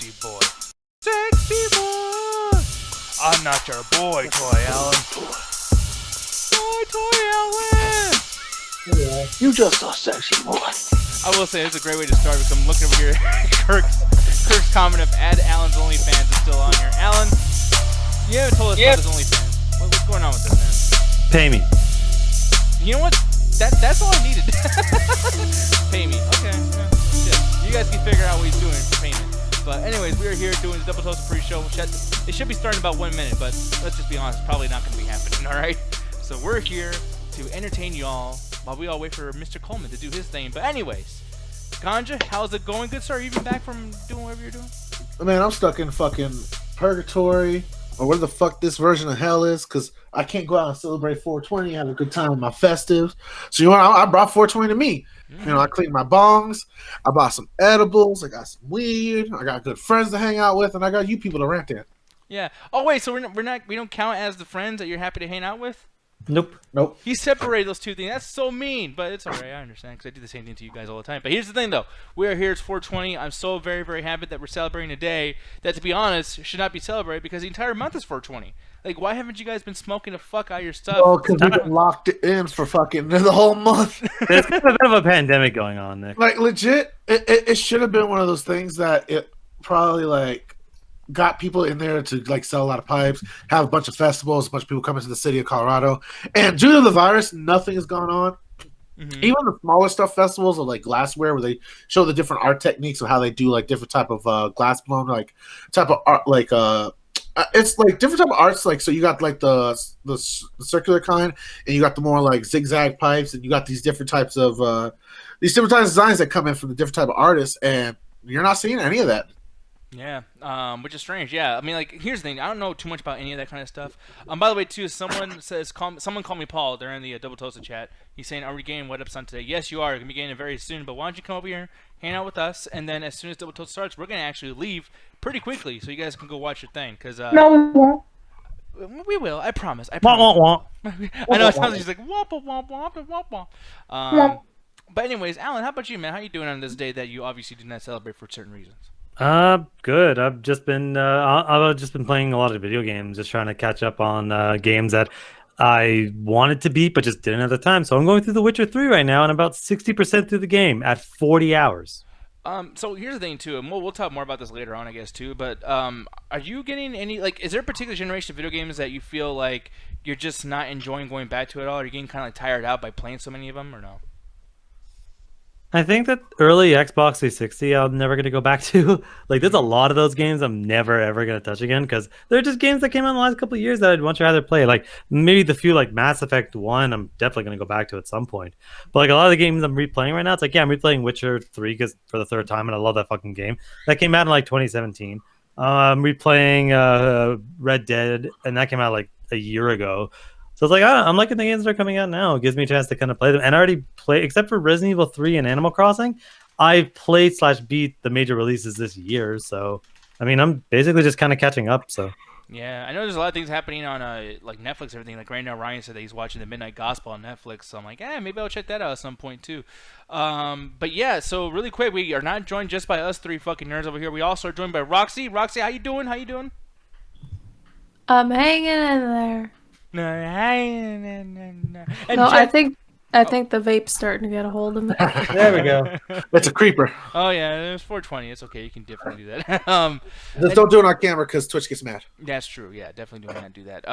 sexy boy. Sexy boy! I'm not your boy, Toy Allen. Toy Allen! Yeah, you just a sexy boy. I will say, it's a great way to start because I'm looking over here at Kirk's comment of add Allen's OnlyFans is still on here. Alan, you haven't told us about his OnlyFans. What's going on with this, man? Pay me. You know what? That's all I needed. Pay me. Okay. Yeah. You guys can figure out what he's doing for payment. But anyways, we are here doing the Double Toast pre-show. It should be starting in about 1 minute, but let's just be honest, it's probably not going to be happening, all right? So we're here to entertain y'all while we all wait for Mr. Coleman to do his thing. But anyways, Ganja, how's it going? Good, sir? Are you even back from doing whatever you're doing? Man, I'm stuck in fucking purgatory, or where the fuck this version of hell is, because I can't go out and celebrate 420, have a good time with my festives. So you know what? I brought 420 to me. You know, I cleaned my bongs, I bought some edibles, I got some weed, I got good friends to hang out with, and I got you people to rant at. Yeah. Oh wait, so we don't count as the friends that you're happy to hang out with? Nope. He separated those two things. That's so mean, but it's alright. I understand because I do the same thing to you guys all the time. But here's the thing, though. We are here. It's 420. I'm so very, very happy that we're celebrating a day that, to be honest, should not be celebrated because the entire month is 420. Like, why haven't you guys been smoking the fuck out of your stuff? Oh, because we've been locked in for fucking the whole month. There's a bit of a pandemic going on, Nick. Like, legit, it should have been one of those things that it probably, like, got people in there to like sell a lot of pipes, have a bunch of festivals, a bunch of people coming to the city of Colorado, and due to the virus, nothing has gone on. Mm-hmm. Even the smaller stuff festivals of like glassware, where they show the different art techniques of how they do like different type of glass blown like type of art, like it's like different type of arts. Like so, you got like the circular kind, and you got the more like zigzag pipes, and you got these different types of designs that come in from the different type of artists, and you're not seeing any of that. Yeah, which is strange. Yeah, I mean, like, here's the thing. I don't know too much about any of that kind of stuff. By the way, too, someone call me Paul. They're in the Double Toasted chat. He's saying, are we getting What Up Son today? Yes, you are. You're going to be getting it very soon. But why don't you come over here, hang out with us, and then as soon as Double Toast starts, we're going to actually leave pretty quickly so you guys can go watch your thing. Cause, no, we won't. We will. I promise. Womp, womp, womp. I know it sounds like he's like, womp, womp, womp, womp, womp. But anyways, Alan, how about you, man? How you doing on this day that you obviously do not celebrate for certain reasons? Good. I've just been playing a lot of video games, just trying to catch up on games that I wanted to beat but just didn't at the time. So I'm going through The Witcher 3 right now, and about 60% through the game at 40 hours. So here's the thing too, and we'll talk more about this later on, I guess too. But are you getting any is there a particular generation of video games that you feel like you're just not enjoying going back to at all? Are you getting kind of like tired out by playing so many of them, or no? I think that early Xbox 360 I'm never going to go back to. Like, there's a lot of those games I'm never, ever going to touch again because they're just games that came out in the last couple of years that I'd much rather play. Like, maybe the few, like, Mass Effect 1 I'm definitely going to go back to at some point. But, like, a lot of the games I'm replaying right now, it's like, yeah, I'm replaying Witcher 3 for the third time, and I love that fucking game. That came out in, like, 2017. I'm replaying Red Dead, and that came out, like, a year ago. So it's like, I'm liking the games that are coming out now. It gives me a chance to kind of play them. And I already play, except for Resident Evil 3 and Animal Crossing, I've played / beat the major releases this year. So, I mean, I'm basically just kind of catching up. So. Yeah, I know there's a lot of things happening on like Netflix and everything. Like right now, Ryan said that he's watching the Midnight Gospel on Netflix. So I'm like, maybe I'll check that out at some point too. But yeah, so really quick, we are not joined just by us three fucking nerds over here. We also are joined by Roxy. Roxy, how you doing? I'm hanging in there. And no, I think the vape's starting to get a hold of me. There we go. That's a creeper. Oh yeah, it was 420. It's okay. You can definitely do that. Just don't do it on camera because Twitch gets mad. That's true. Yeah, definitely do not do that.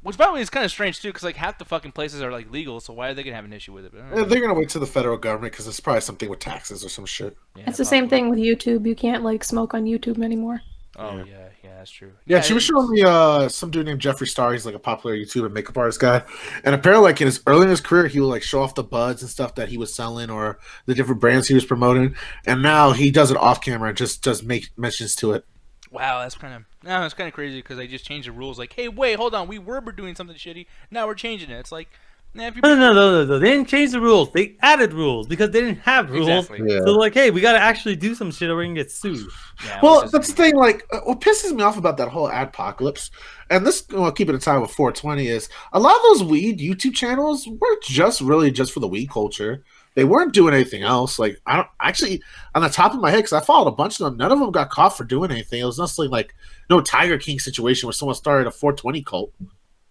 Which by the way is kind of strange too, because like half the fucking places are like legal, so why are they gonna have an issue with it? They're gonna wait to the federal government because it's probably something with taxes or some shit. Yeah, it's the same thing with YouTube. You can't like smoke on YouTube anymore. Oh yeah, that's true. Yeah, she was showing me some dude named Jeffree Star. He's like a popular YouTube and makeup artist guy, and apparently, like early in his career, he would like show off the buds and stuff that he was selling or the different brands he was promoting, and now he does it off camera and just does make mentions to it. Wow, that's kind of crazy because they just changed the rules. Like, hey, wait, hold on, we were doing something shitty, now we're changing it. It's like. No. They didn't change the rules. They added rules because they didn't have rules. Exactly. Yeah. So like, hey, we got to actually do some shit or we're going to get sued. Yeah, well, that's the thing. Like, what pisses me off about that whole adpocalypse, and this, keep it in time with 420, is a lot of those weed YouTube channels were just for the weed culture. they weren't doing anything else. Like I don't actually on the top of my head because I followed a bunch of them. None of them got caught for doing anything. It was nothing like no Tiger King situation where someone started a 420 cult.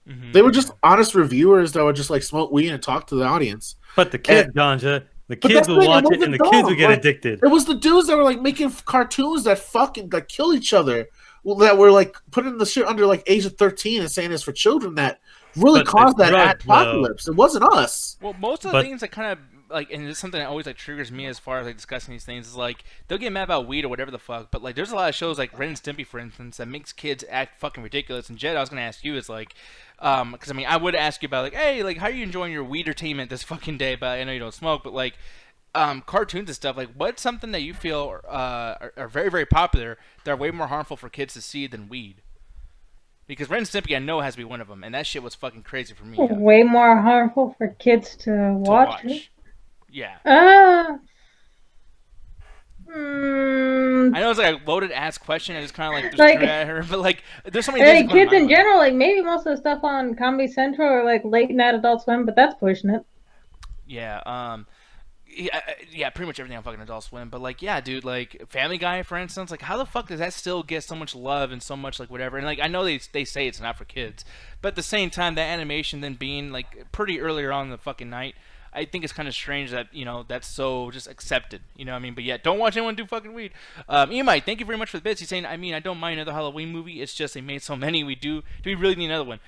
Mm-hmm. They were just honest reviewers that would just like smoke weed and talk to the audience. But the kids, Ganja, the But kids that's would the thing, watch it it, and the wasn't kids would get dumb. Like, addicted. It was the dudes that were like making cartoons that fucking like kill each other. That were like putting the shit under like age of 13 and saying it's for children that really But the caused that drugs, apocalypse. It wasn't us. Well, most of the things that kind of like, and it's something that always like triggers me as far as like discussing these things is like they'll get mad about weed or whatever the fuck, but like there's a lot of shows like Ren and Stimpy, for instance, that makes kids act fucking ridiculous. And Jed, I was gonna ask you is like, because I mean I would ask you about like, hey, like how are you enjoying your weed-ertainment this fucking day? But I know you don't smoke, but like. Cartoons and stuff, like what's something that you feel are very, very popular that are way more harmful for kids to see than weed? Because Ren and Stimpy I know has to be one of them, and that shit was fucking crazy for me. Way more harmful for kids to watch. Yeah. I know it's like a loaded ass question. I just kind of like just threw at her, but like there's so many things kids in general, like maybe most of the stuff on Comedy Central or like late night Adult Swim, but that's pushing it. Yeah. Yeah, pretty much everything on fucking Adult Swim. But like, yeah, dude, like Family Guy, for instance, like how the fuck does that still get so much love and so much like whatever? And like I know they say it's not for kids, but at the same time, that animation then being like pretty earlier on in the fucking night, I think it's kind of strange that that's so just accepted. You know what I mean? But yeah, don't watch anyone do fucking weed. EMI, thank you very much for the bits. He's saying, I mean, I don't mind another Halloween movie. It's just they made so many. Do we really need another one?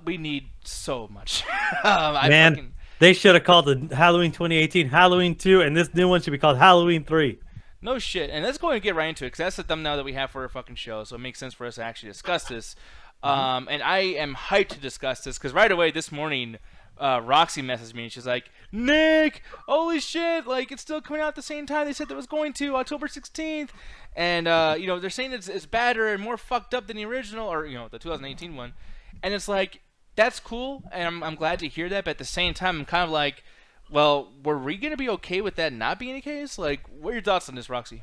We need so much. Man. They should have called the Halloween 2018 Halloween 2, and this new one should be called Halloween 3. No shit. And let's go and get right into it, because that's the thumbnail that we have for our fucking show, so it makes sense for us to actually discuss this. And I am hyped to discuss this, because right away this morning, Roxy messaged me, and she's like, Nick, holy shit, like, it's still coming out at the same time they said that it was going to, October 16th. And, they're saying it's badder and more fucked up than the original, or, the 2018 one. And it's like, that's cool, and I'm glad to hear that, but at the same time, I'm kind of like, well, were we going to be okay with that not being the case? Like, what are your thoughts on this, Roxy?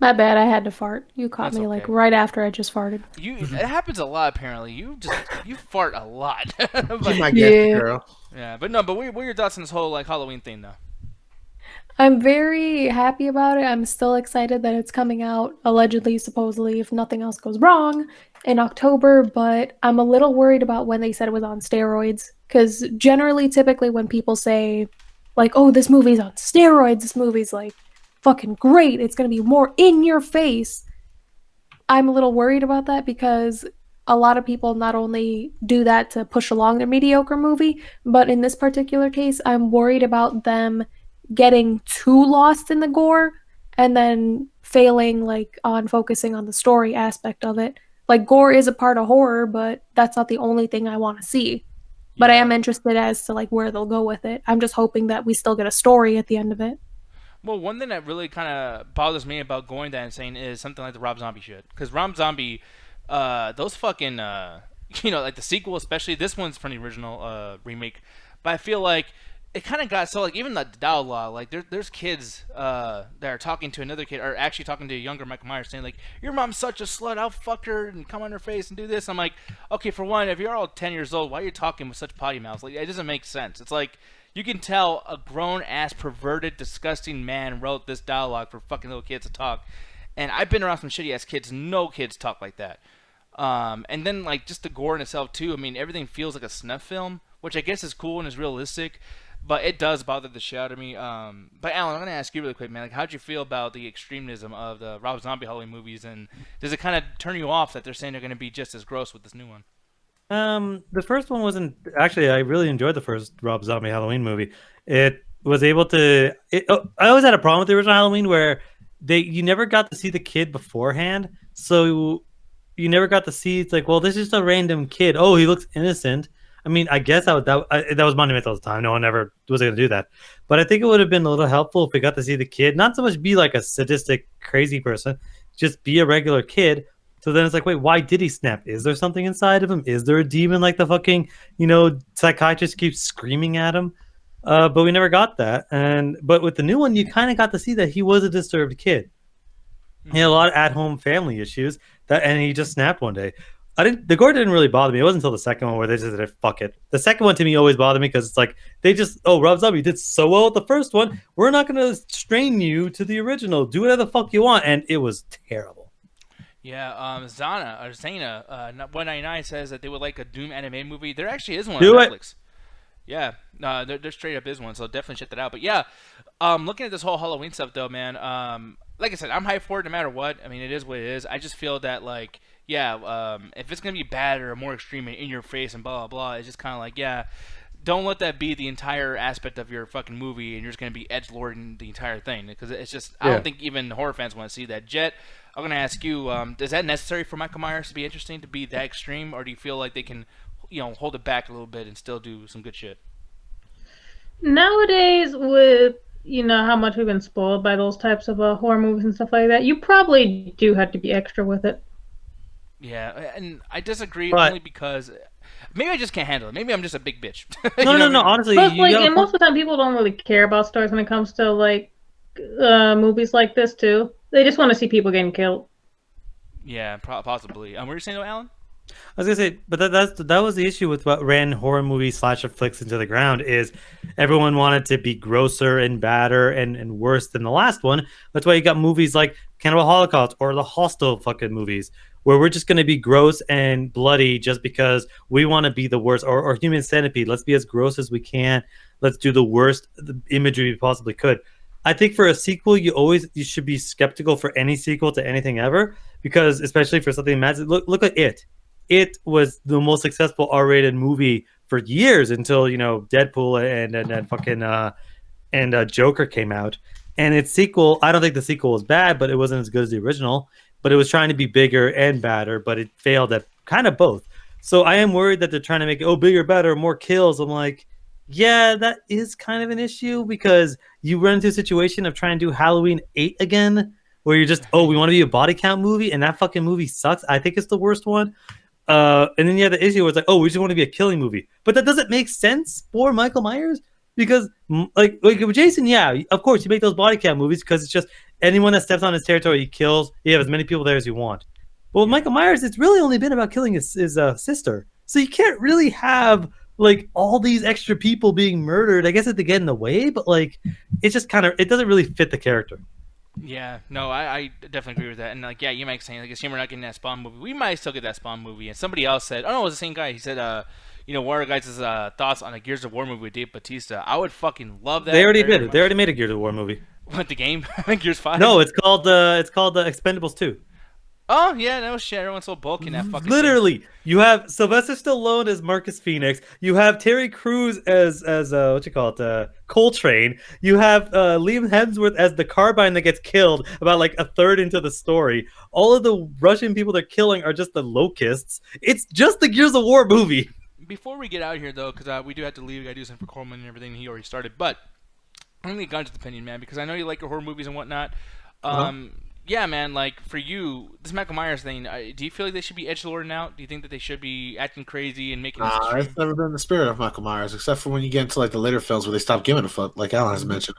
My bad, I had to fart. You caught That's me okay. like right after I just farted. It happens a lot, apparently. You fart a lot. You might get it, girl. Yeah, but no, but what are your thoughts on this whole, like, Halloween thing, though? I'm very happy about it. I'm still excited that it's coming out, allegedly, supposedly, if nothing else goes wrong, in October, but I'm a little worried about when they said it was on steroids, because generally, typically, when people say, like, oh, this movie's on steroids, this movie's, like, fucking great, it's gonna be more in your face, I'm a little worried about that, because a lot of people not only do that to push along their mediocre movie, but in this particular case, I'm worried about them getting too lost in the gore and then failing like on focusing on the story aspect of it. Like gore is a part of horror, but that's not the only thing I want to see. But I am interested as to like where they'll go with it. I'm just hoping that we still get a story at the end of it. Well, one thing that really kind of bothers me about going that insane is something like the Rob Zombie shit. Because Rob Zombie, those fucking, like the sequel, especially this one's from the original remake. But I feel like it kind of got so like even the dialogue, like there's kids that are talking to another kid, or actually talking to a younger Michael Myers, saying like, "Your mom's such a slut, I'll fuck her and come on her face and do this." I'm like, okay, for one, if you're all 10 years old, why are you talking with such potty mouths? Like, it doesn't make sense. It's like you can tell a grown ass, perverted, disgusting man wrote this dialogue for fucking little kids to talk. And I've been around some shitty ass kids. No kids talk like that. And then like just the gore in itself too. I mean, everything feels like a snuff film, which I guess is cool and is realistic. But it does bother the shit out of me. But Alan, I'm gonna ask you really quick, man. Like, how'd you feel about the extremism of the Rob Zombie Halloween movies, and does it kind of turn you off that they're saying they're gonna be just as gross with this new one? The first one wasn't actually. I really enjoyed the first Rob Zombie Halloween movie. It was able to. I always had a problem with the original Halloween where you never got to see the kid beforehand, so you never got to see. It's like, well, this is just a random kid. Oh, he looks innocent. I mean, I guess that was monumental at the time. No one ever was going to do that. But I think it would have been a little helpful if we got to see the kid, not so much be like a sadistic, crazy person, just be a regular kid. So then it's like, wait, why did he snap? Is there something inside of him? Is there a demon like the fucking, psychiatrist keeps screaming at him? But we never got that. But with the new one, you kind of got to see that he was a disturbed kid. He had a lot of at-home family issues, and he just snapped one day. The gore didn't really bother me. It wasn't until the second one where they just said, fuck it. The second one to me always bothered me because it's like they just, Rob Zombie did so well with the first one. We're not going to strain you to the original. Do whatever the fuck you want. And it was terrible. Yeah, Zana 199 says that they would like a Doom anime movie. There actually is one Do on it. Netflix. Yeah, there straight up is one, so definitely check that out. But yeah, looking at this whole Halloween stuff though, man, like I said, I'm hyped for it no matter what. I mean, it is what it is. I just feel that like, yeah, if it's gonna be bad or more extreme and in your face and blah blah blah, it's just kind of like, yeah, don't let that be the entire aspect of your fucking movie, and you're just gonna be edgelording the entire thing because it's just I don't think even horror fans want to see that. Jet, I'm gonna ask you, is that necessary for Michael Myers to be interesting, to be that extreme, or do you feel like they can, hold it back a little bit and still do some good shit? Nowadays, with how much we've been spoiled by those types of horror movies and stuff like that, you probably do have to be extra with it. Yeah, and I disagree But- only because maybe I just can't handle it. Maybe I'm just a big bitch. No. Honestly, But you like, gotta and most of the time, people don't really care about stories when it comes to like movies like this too. They just want to see people getting killed. Yeah, possibly. What were you saying, though, Alan? I was gonna say, but that was the issue with what ran horror movie slasher flicks into the ground is everyone wanted to be grosser and badder and worse than the last one. That's why you got movies like Cannibal Holocaust or the Hostel fucking movies, where we're just gonna be gross and bloody just because we want to be the worst, or Human Centipede. Let's be as gross as we can. Let's do the worst imagery we possibly could. I think for a sequel, you should be skeptical for any sequel to anything ever, because especially for something massive. Look at it. It was the most successful R-rated movie for years until Deadpool and fucking Joker came out. And its sequel, I don't think the sequel was bad, but it wasn't as good as the original. But it was trying to be bigger and badder, but it failed at kind of both. So I am worried that they're trying to make it bigger, better, more kills. I'm like, yeah, that is kind of an issue because you run into a situation of trying to do Halloween 8 again, where you're just, we want to be a body count movie, and that fucking movie sucks. I think it's the worst one. And then you have the issue where it's like, we just want to be a killing movie. But that doesn't make sense for Michael Myers because, like with Jason, yeah, of course, you make those body count movies because it's just anyone that steps on his territory, he kills. You have as many people there as you want. But with Michael Myers, it's really only been about killing his sister. So you can't really have like all these extra people being murdered. I guess it to get in the way, but like it's just it doesn't really fit the character. Yeah, no, I definitely agree with that. And like, yeah, you might say, like, assume we're not getting that Spawn movie. We might still get that Spawn movie. And somebody else said, it was the same guy. He said, what are guys' thoughts on a Gears of War movie with Dave Bautista? I would fucking love that. They already did it. They already made a Gears of War movie. What, the game? Gears 5? No, it's called Expendables 2. Oh, yeah, no shit. Everyone's so bulky in that fucking Literally, thing. You have Sylvester Stallone as Marcus Phoenix. You have Terry Crews as Coltrane. You have Liam Hemsworth as the Carbine that gets killed about like a third into the story. All of the Russian people they're killing are just the locusts. It's just the Gears of War movie. Before we get out of here, though, because we do have to leave. We got to do something for Coleman and everything. He already started. But I'm going to get Gun's opinion, man, because I know you like your horror movies and whatnot. Yeah, man, like, for you, this Michael Myers thing, do you feel like they should be edgelording out? Do you think that they should be acting crazy and making this extreme? It's never been the spirit of Michael Myers, except for when you get into, like, the later films where they stop giving a fuck, like Alan has mentioned.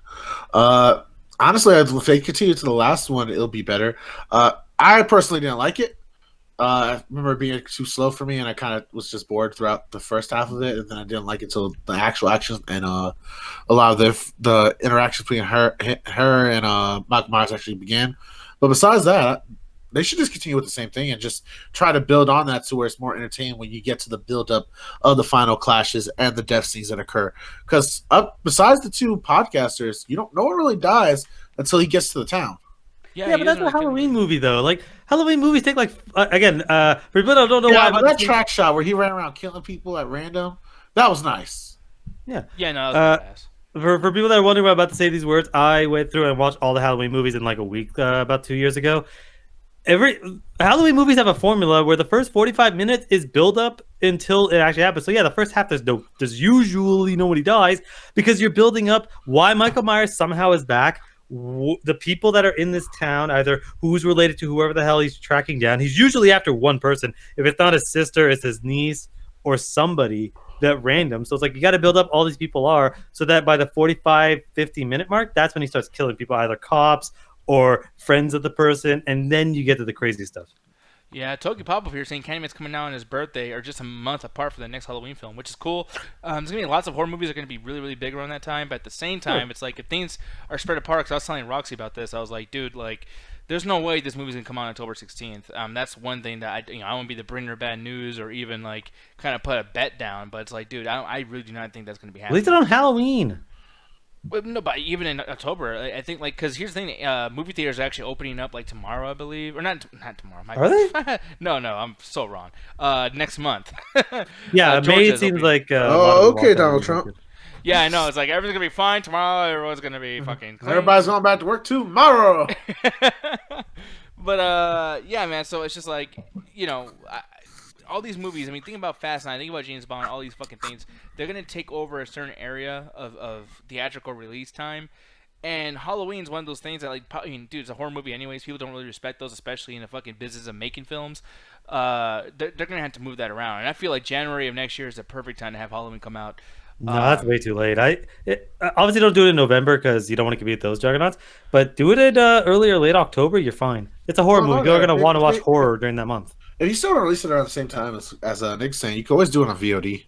Honestly, if they continue to the last one, it'll be better. I personally didn't like it. I remember it being too slow for me, and I kind of was just bored throughout the first half of it, and then I didn't like it until the actual action and a lot of the interactions between her and Michael Myers actually began. But besides that, they should just continue with the same thing and just try to build on that to where it's more entertaining when you get to the build-up of the final clashes and the death scenes that occur. Because besides the two podcasters, no one really dies until he gets to the town. Yeah, but that's a Halloween movie, though. Like, Halloween movies take, like, for people that don't know why. Yeah, but that track shot where he ran around killing people at random, that was nice. Yeah. Yeah, no, that was nice. For people that are wondering what I'm about to say these words, I went through and watched all the Halloween movies in like a week about 2 years ago. Every Halloween movies have a formula where the first 45 minutes is build up until it actually happens. So yeah, the first half there's usually nobody dies because you're building up why Michael Myers somehow is back. The people that are in this town, either who's related to whoever the hell he's tracking down. He's usually after one person. If it's not his sister, it's his niece or somebody that random. So it's like you got to build up all these people are so that by the 45-50 minute mark, that's when he starts killing people, either cops or friends of the person, and then you get to the crazy stuff. Yeah, Toki Pop here saying Candyman's coming out on his birthday, or just a month apart for the next Halloween film, which is cool. There's gonna be lots of horror movies that are gonna be really, really big around that time. But at the same time, it's like if things are spread apart. Because I was telling Roxy about this, I was like, dude, like, there's no way this movie's gonna come out on October 16th. That's one thing that I won't be the bringer of bad news or even like kind of put a bet down. But it's like, dude, I really do not think that's gonna be happening. Release it on Halloween. Well, no, but even in October, I think like because here's the thing: movie theaters are actually opening up like tomorrow, I believe, or not tomorrow. Are they? No, I'm so wrong. Next month. Yeah, May Georgia's seems opening. like. Okay, Donald Trump. Yeah, I know. It's like everything's gonna be fine tomorrow. Everyone's gonna be fucking clean. Everybody's going back to work tomorrow. But yeah, man. So it's just like all these movies. I mean, think about Fast 9. Think about James Bond. All these fucking things. They're gonna take over a certain area of theatrical release time. And Halloween's one of those things that, like, dude, it's a horror movie anyways. People don't really respect those, especially in the fucking business of making films. They're gonna have to move that around. And I feel like January of next year is the perfect time to have Halloween come out. No, that's way too late. Obviously don't do it in November because you don't want to compete with those juggernauts. But do it at early or late October. You're fine. It's a horror movie. People are gonna want to watch horror during that month. If you still want to release it around the same time as Nick's saying, you can always do it on VOD.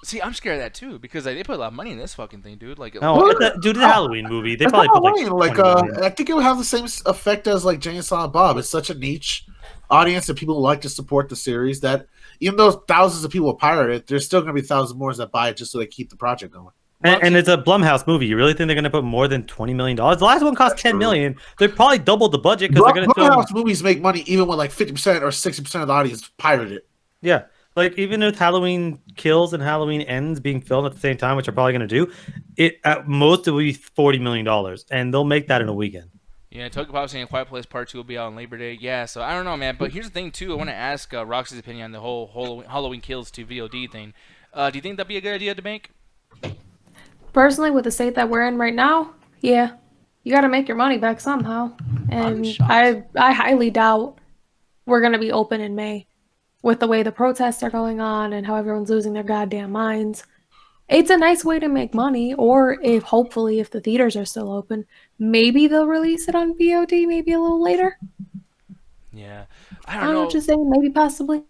See, I'm scared of that too because they put a lot of money in this fucking thing, dude. Like, No, dude, it's a Halloween movie. They probably put like 20 million. I think it would have the same effect as like Jay and Silent Bob. It's such a niche audience and people like to support the series that even though thousands of people pirate it, there's still going to be thousands more that buy it just so they keep the project going. And it's a Blumhouse movie. You really think they're going to put more than $20 million? The last one cost $10 million. They probably doubled the budget because they're going to film. Blumhouse movies make money even when like 50% or 60% of the audience pirate it. Yeah. Like, even with Halloween Kills and Halloween Ends being filmed at the same time, which they're probably going to do, at most it will be $40 million. And they'll make that in a weekend. Yeah, Toki Pop saying Quiet Place Part 2 will be out on Labor Day. Yeah, so I don't know, man. But here's the thing, too. I want to ask Roxy's opinion on the whole Halloween Kills to VOD thing. Do you think that'd be a good idea to make? Personally, with the state that we're in right now, yeah. You got to make your money back somehow. And I highly doubt we're going to be open in May. With the way the protests are going on and how everyone's losing their goddamn minds. It's a nice way to make money, or hopefully if the theaters are still open, maybe they'll release it on VOD maybe a little later. Yeah. I don't know what you're saying, maybe possibly.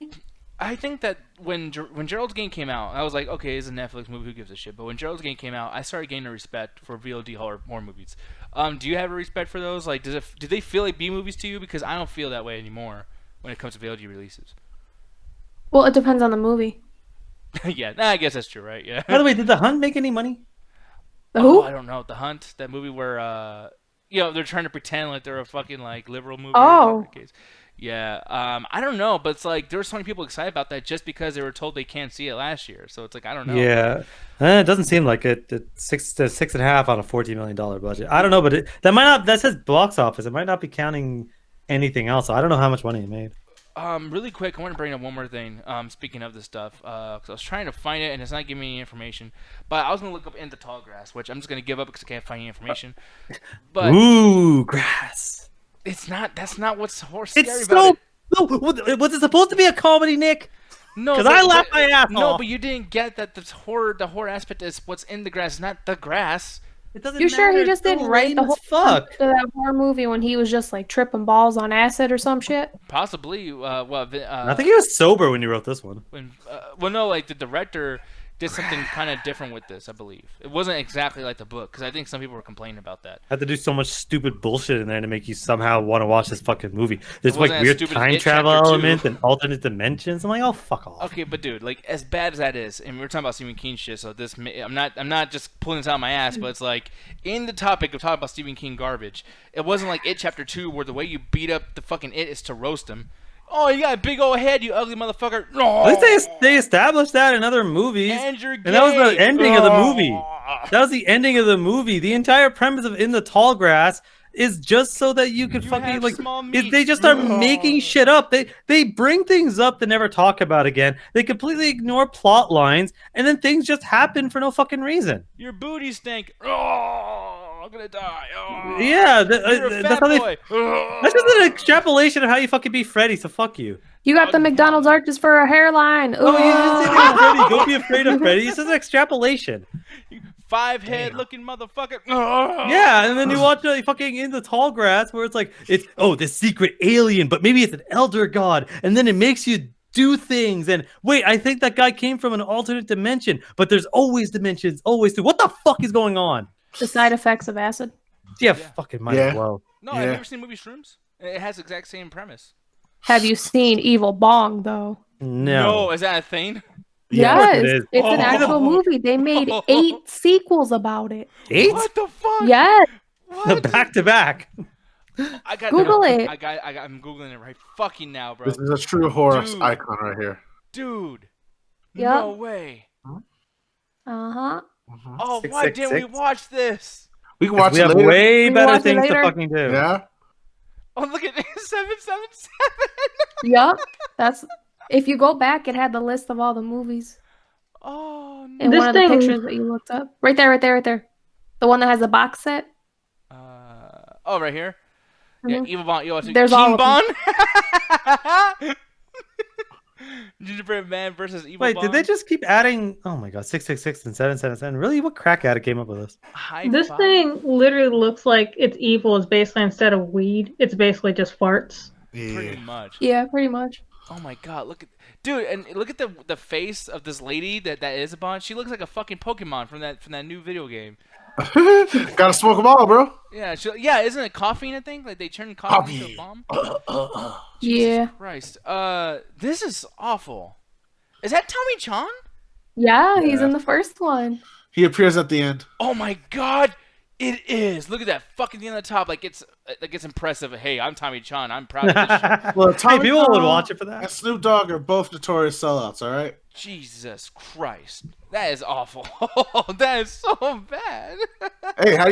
I think that when Gerald's Game came out, I was like, okay, it's a Netflix movie, who gives a shit? But when Gerald's Game came out, I started gaining a respect for VOD horror movies. Do you have a respect for those? Like, do they feel like B movies to you? Because I don't feel that way anymore when it comes to VOD releases. Well, it depends on the movie. Yeah, I guess that's true, right? Yeah. By the way, did The Hunt make any money? Who? I don't know. The Hunt, that movie where they're trying to pretend like they're a fucking like liberal movie. Oh. Yeah. I don't know, but it's like there were so many people excited about that just because they were told they can't see it last year. So it's like I don't know. Yeah, it doesn't seem like it. It's 6.5 on a $14 million budget. I don't know, but that says box office. It might not be counting anything else. So I don't know how much money it made. Really quick, I want to bring up one more thing. Speaking of this stuff, because I was trying to find it and it's not giving me any information. But I was gonna look up Into Tall Grass, which I'm just gonna give up because I can't find any information. But ooh, grass. It's not. That's not what's scary it's about so. No, was it supposed to be a comedy, Nick? No, because I laughed my ass off. No, but you didn't get that the horror aspect is what's in the grass, not the grass. It doesn't You matter. sure he just didn't write the whole fuck that horror movie when he was just like tripping balls on acid or some shit? Possibly. I think he was sober when he wrote this one. No, like the director did something kind of different with this, I believe. It wasn't exactly like the book, because I think some people were complaining about that. Had to do so much stupid bullshit in there to make you somehow want to watch this fucking movie. There's like wasn't as weird stupid time as It travel Chapter 2. elements and alternate dimensions. I'm like, oh, fuck off. Okay, but dude, like as bad as that is, and we were talking about Stephen King shit, so this I'm not just pulling this out of my ass, but it's like in the topic of talking about Stephen King garbage, it wasn't like It Chapter 2 where the way you beat up the fucking It is to roast him. Oh, you got a big old head, you ugly motherfucker. No. At least they established that in other movies. And you're gay. And that was the ending of the movie. That was the ending of the movie. The entire premise of In the Tall Grass is just so that you could fucking like they just start making shit up. They bring things up they never talk about again. They completely ignore plot lines, and then things just happen for no fucking reason. Your booty stink. Oh, I'm gonna die. Oh, yeah, you're a that's fat how boy. That's just an extrapolation of how you fucking be Freddy. So fuck you. You got the McDonald's arches for a hairline. Ooh. Oh, you didn't say Freddy. Don't be afraid of Freddy. It's just an extrapolation. 5-head looking motherfucker. Yeah, and then you watch fucking In the Tall Grass where it's like, this secret alien, but maybe it's an elder god, and then it makes you do things. And wait, I think that guy came from an alternate dimension, but there's always dimensions, always two. What the fuck is going on? The side effects of acid. Yeah, fucking might as well. No, I've never seen the movie Shrooms. It has the exact same premise. Have you seen Evil Bong though? No, is that a thing? Yes, it is. it's an actual movie. They made 8 sequels about it. 8? What the fuck? Yes. What? Back to back. I got Google it. I'm googling it right fucking now, bro. This is a true horror Dude. icon right here. Dude. Yep. No way. Uh-huh. Oh, why didn't we 666? watch this? We can watch We it have later. way We better watch it things to later. fucking do. Yeah. Oh, look at 777. Yep. That's if you go back, it had the list of all the movies Oh, no. in This one of the thing- pictures that you looked up. Right there. The one that has the box set. Right here. Yeah, Mhm. Evil Bond. You watching There's all King of Bond? Gingerbread Man versus Evil Wait, Bond. did they just keep adding? Oh my god, 666 and 777. Really? What crack addict came up with this? High This five? thing literally looks like it's evil. Is basically instead of weed, it's basically just farts. Pretty much. Yeah, pretty much. Oh my god, look at dude, and look at the face of this lady that is a Bond. She looks like a fucking Pokemon from that new video game. Gotta smoke them all, bro. Yeah, isn't it coffee? I think like they turn coffee into a bomb. Yeah. Christ, this is awful. Is that Tommy Chan? Yeah, he's in the first one. He appears at the end. Oh my god, it is. Look at that fucking thing on the top. Like it's impressive. Hey, I'm Tommy Chan. I'm proud of this shit. Well, Hey, Tommy people would Gunn watch it for and that. Snoop Dogg are both notorious sellouts. All right. Jesus Christ, that is awful. That is so bad. Hey, how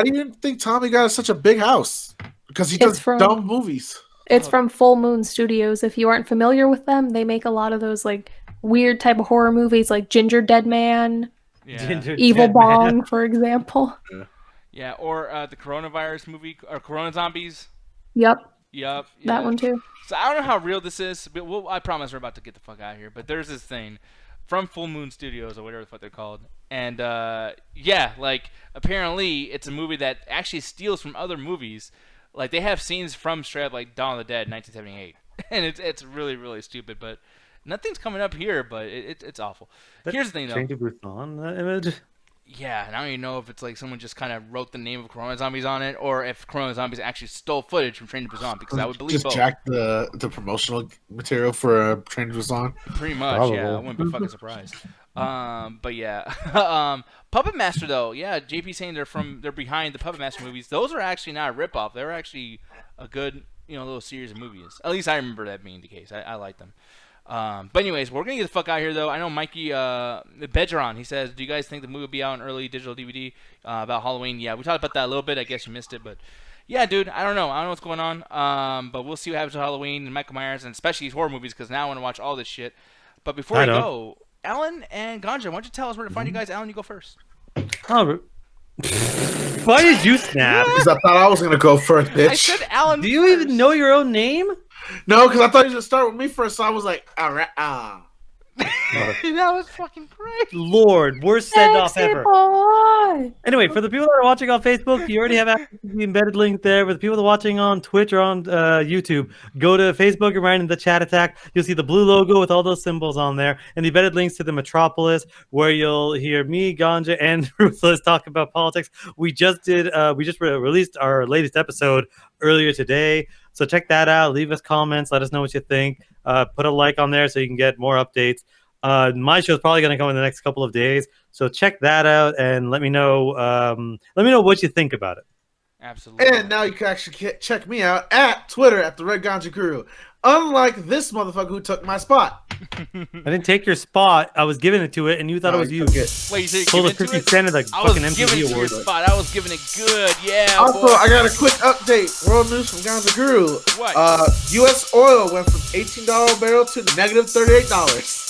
do you think Tommy got such a big house? Because he does from- dumb movies. It's from Full Moon Studios. If you aren't familiar with them, they make a lot of those like weird type of horror movies like Ginger Dead Man, Yeah. Ginger Evil Dead Man. Bong, for example. Yeah, or the coronavirus movie, or Corona Zombies. Yep, Yup. that one too. So I don't know how real this is, but I promise we're about to get the fuck out of here. But there's this thing from Full Moon Studios, or whatever the fuck they're called. And, like, apparently it's a movie that actually steals from other movies. Like, they have scenes from straight up, like, Dawn of the Dead, 1978. And it's really, really stupid, but nothing's coming up here, but it's awful. Here's the thing, though. Train to Busan image. Yeah, and I don't even know if it's like someone just kind of wrote the name of Corona Zombies on it, or if Corona Zombies actually stole footage from Train to Busan, because I would believe Just both. jack the promotional material for Train to Busan. Pretty much, Probably. yeah. I wouldn't be fucking surprised. But yeah, Puppet Master though, yeah. JP saying they're behind the Puppet Master movies. Those are actually not a ripoff. They're actually a good little series of movies. At least I remember that being the case. I like them. But anyways, we're gonna get the fuck out of here though. I know Mikey Bedgeron, he says, do you guys think the movie will be out on early digital DVD about Halloween? Yeah, we talked about that a little bit. I guess you missed it, but yeah, dude, I don't know what's going on. But we'll see what happens with Halloween and Michael Myers, and especially horror movies, because now I want to watch all this shit. But before we go, Alan and Ganja, why don't you tell us where to find you guys? Alan, you go first. Oh, why did you snap? Because I thought I was gonna go first, bitch. I said Alan. Do you even know your own name? No, because I thought you should start with me first. So I was like, all right, That was fucking great. Lord, worst send off Sexy ever. boy. Anyway, for the people that are watching on Facebook, you already have access to the embedded link there. For the people that are watching on Twitch or on YouTube, go to Facebook and write in the chat attack. You'll see the blue logo with all those symbols on there, and the embedded links to the Metropolis, where you'll hear me, Ganja, and Ruthless talk about politics. We just released our latest episode earlier today, so check that out. Leave us comments. Let us know what you think. Put a like on there so you can get more updates. My show is probably going to come in the next couple of days, so check that out and let me know. Let me know what you think about it. Absolutely. And now you can actually check me out at Twitter at the Red Ganja Guru. Unlike this motherfucker who took my spot. I didn't take your spot. I was giving it to it, and you thought it was you. Okay. Wait, you said Pulled a give it to 50 it? cent of the I was fucking giving it MTV to your award. spot. I was giving it good. Yeah. Also, boy. I got a quick update. World news from Ganja Guru. What? U.S. oil went from $18 a barrel to negative $38.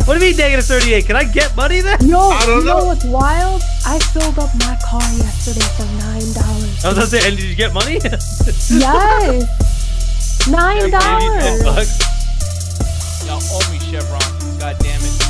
What do you mean negative 38? Can I get money then? Yo, I don't you know know. what's wild? I filled up my car yesterday for $9. I was gonna say, and did you get money? Yes, $9. $10. Y'all owe me Chevron. God damn it.